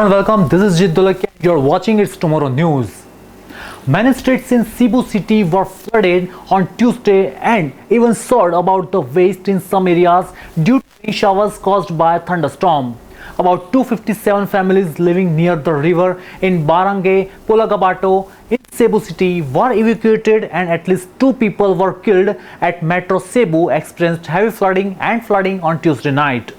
and welcome. This is Jit Dolakia. You're watching It's Tomorrow News. Many streets in Cebu city were flooded on Tuesday and even soared about the waste in some areas due to rain showers caused by a thunderstorm. About 257 families living near the river in Barangay Pulagabato in Cebu city were evacuated and at least 2 people were killed at Metro Cebu experienced heavy flooding on Tuesday night.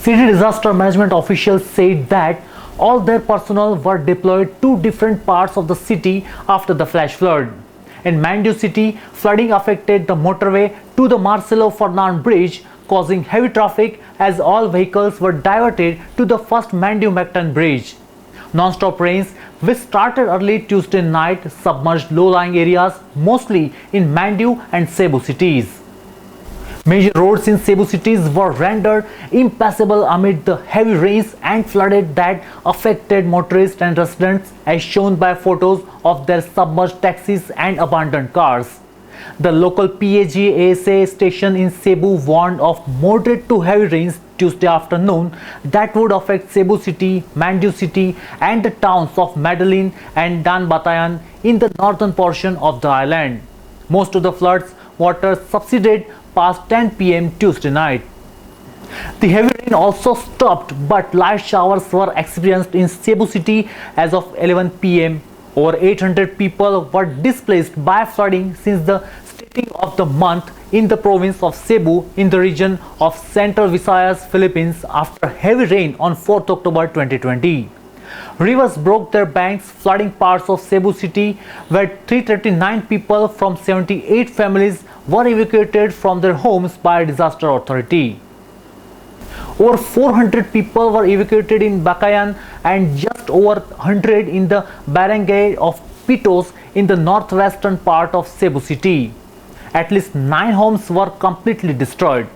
City disaster management officials said that all their personnel were deployed to different parts of the city after the flash flood. In Mandu city, flooding affected the motorway to the Marcelo Fernand Bridge, causing heavy traffic as all vehicles were diverted to the first Mandu-Mactan Bridge. Non-stop rains, which started early Tuesday night, submerged low-lying areas mostly in Mandu and Cebu cities. Major roads in Cebu cities were rendered impassable amid the heavy rains and flooded that affected motorists and residents, as shown by photos of their submerged taxis and abandoned cars. The local PAG-ASA station in Cebu warned of moderate to heavy rains Tuesday afternoon that would affect Cebu city, Mandu city and the towns of Medellin and Danbatayan in the northern portion of the island. Most of the flood's water subsided past 10 p.m. Tuesday night. The heavy rain also stopped, but light showers were experienced in Cebu city as of 11 p.m. Over 800 people were displaced by flooding since the starting of the month in the province of Cebu in the region of Central Visayas, Philippines after heavy rain on 4th October 2020. Rivers broke their banks, flooding parts of Cebu city, where 339 people from 78 families were evacuated from their homes by a disaster authority. Over 400 people were evacuated in Bakayan and just over 100 in the barangay of Pitos in the northwestern part of Cebu city. At least 9 homes were completely destroyed.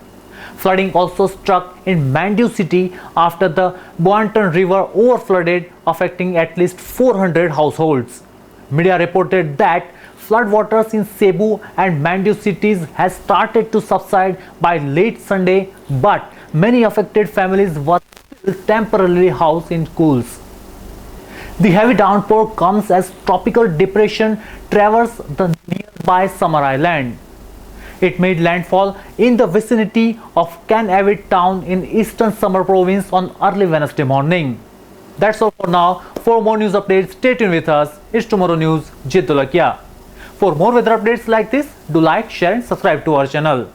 Flooding also struck in Mandu city after the Buantan River overflooded, affecting at least 400 households. Media reported that floodwaters in Cebu and Mandu cities has started to subside by late Sunday, but many affected families were still temporarily housed in schools. The heavy downpour comes as tropical depression traversed the nearby Summer Island. It made landfall in the vicinity of Canavid town in eastern Samar province on early Wednesday morning. That's all for now. For more news updates, stay tuned with us. It's Tomorrow News, Jit Dolakia. For more weather updates like this, do like, share and subscribe to our channel.